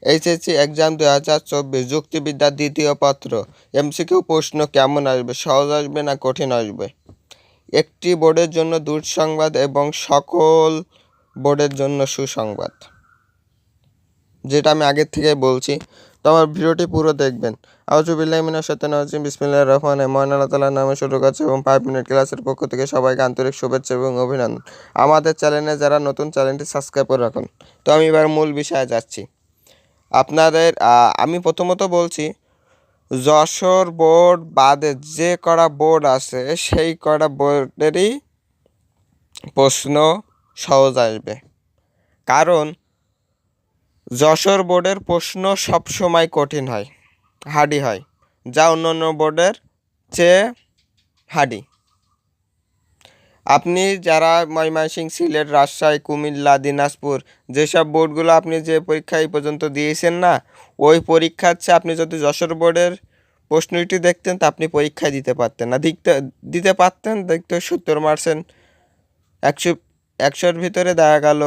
HSC exam 2024 যুক্তিবিদ্যার দ্বিতীয় পত্র। MCQ প্রশ্ন কেমন আসবে, সহজ আসবে না কঠিন আসবে? একটি বোর্ডের জন্য দুঃসংবাদ এবং সকল বোর্ডের জন্য সুসংবাদ, যেটা আমি আগের থেকে বলছি। তো আমার ভিডিওটি পুরো দেখবেন। আউযুবিল্লাহি মিনাশ শাইতানির রাজিম, বিসমিল্লাহির রহমানির রহিম। মহান আল্লাহ তাআলার নামে শুরু করছি এবং 5 মিনিট ক্লাসের পক্ষ থেকে সবাইকে আন্তরিক শুভেচ্ছা এবং অভিনন্দন। আমাদের চ্যানেলে যারা নতুন, চ্যানেলটি সাবস্ক্রাইব করে রাখুন। তো আমি এবার মূল বিষয়ে যাচ্ছি। আপনাদের আমি প্রথমত বলছি, যশোর বোর্ড বাদে যে কটা বোর্ড আছে সেই কটা বোর্ডেরই প্রশ্ন সহজ আসবে, কারণ যশোর বোর্ডের প্রশ্ন সবসময় কঠিন হয়, হার্ডি হয়, যা অন্যান্য বোর্ডের চেয়ে হার্ডি। আপনি যারা ময়মনসিংহ, সিলেট, রাজশাহী, কুমিল্লা, দিনাজপুর, যেসব বোর্ডগুলো আপনি যে পরীক্ষা এই পর্যন্ত দিয়েছেন না, ওই পরীক্ষার চেয়ে আপনি যদি যশোর বোর্ডের প্রশ্নটি দেখতেন তা আপনি পরীক্ষায় দিতে পারতেন না। দিতে পারতেন, দেখতে 70% 100-100-র ভিতরে দেখা গেল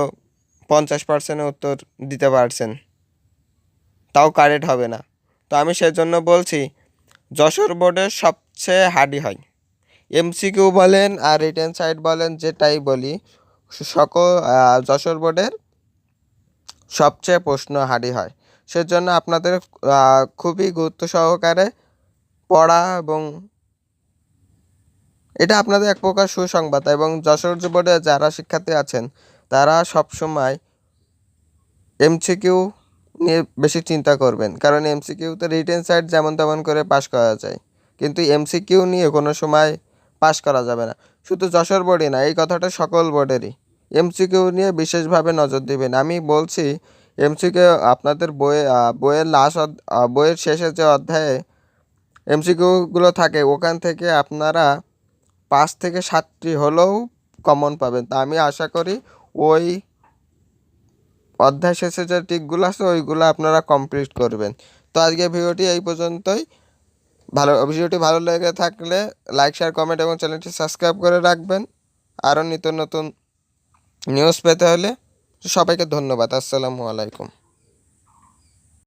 50% উত্তর দিতে পারছেন, তাও কারেক্ট হবে না। তো আমি সেজন্য বলছি, যশোর বোর্ডের সবচেয়ে হার্ডি হয়। এমসিকিউ বলেন আর রিটেন সাইড বলেন, যেটাই বলি, সকল যশোর বোর্ডের সবচেয়ে প্রশ্ন হার্ডি হয়। সেজন্য আপনাদের খুবই গুরুত্ব সহকারে পড়া, এবং এটা আপনাদের এক প্রকার সুসংবাদ। এবং যশোর বোর্ডে যারা শিক্ষার্থী আছেন তারা সবসময় এমসিকিউ নিয়ে বেশি চিন্তা করবেন, কারণ এমসিকিউতে রিটেন সাইড যেমন তেমন করে পাশ করা যায়, কিন্তু এমসিকিউ নিয়ে কোনো সময় পাশ করা যাবে না। শুধু যশোর বোর্ডই না, এই কথাটা সকল বোর্ডেরই। এমসিকিউ নিয়ে বিশেষভাবে নজর দিবেন। আমি বলছি, এমসিকিউ আপনাদের বইয়ের শেষের যে অধ্যায়ে এমসিকিউগুলো থাকে, ওখান থেকে আপনারা 5 থেকে 7টি হলেও কমন পাবেন। তা আমি আশা করি ওই অধ্যায় শেষে যে টিকগুলো আছে ওইগুলো আপনারা কমপ্লিট করবেন। তো আজকে ভিডিওটি এই পর্যন্তই। ভিডিওটি ভালো লেগে থাকলে লাইক, শেয়ার, কমেন্ট এবং চ্যানেলটি সাবস্ক্রাইব করে রাখবেন। আরও নিত্য নতুন নিউজ পেতে হলে সবাইকে ধন্যবাদ। আসসালামু আলাইকুম।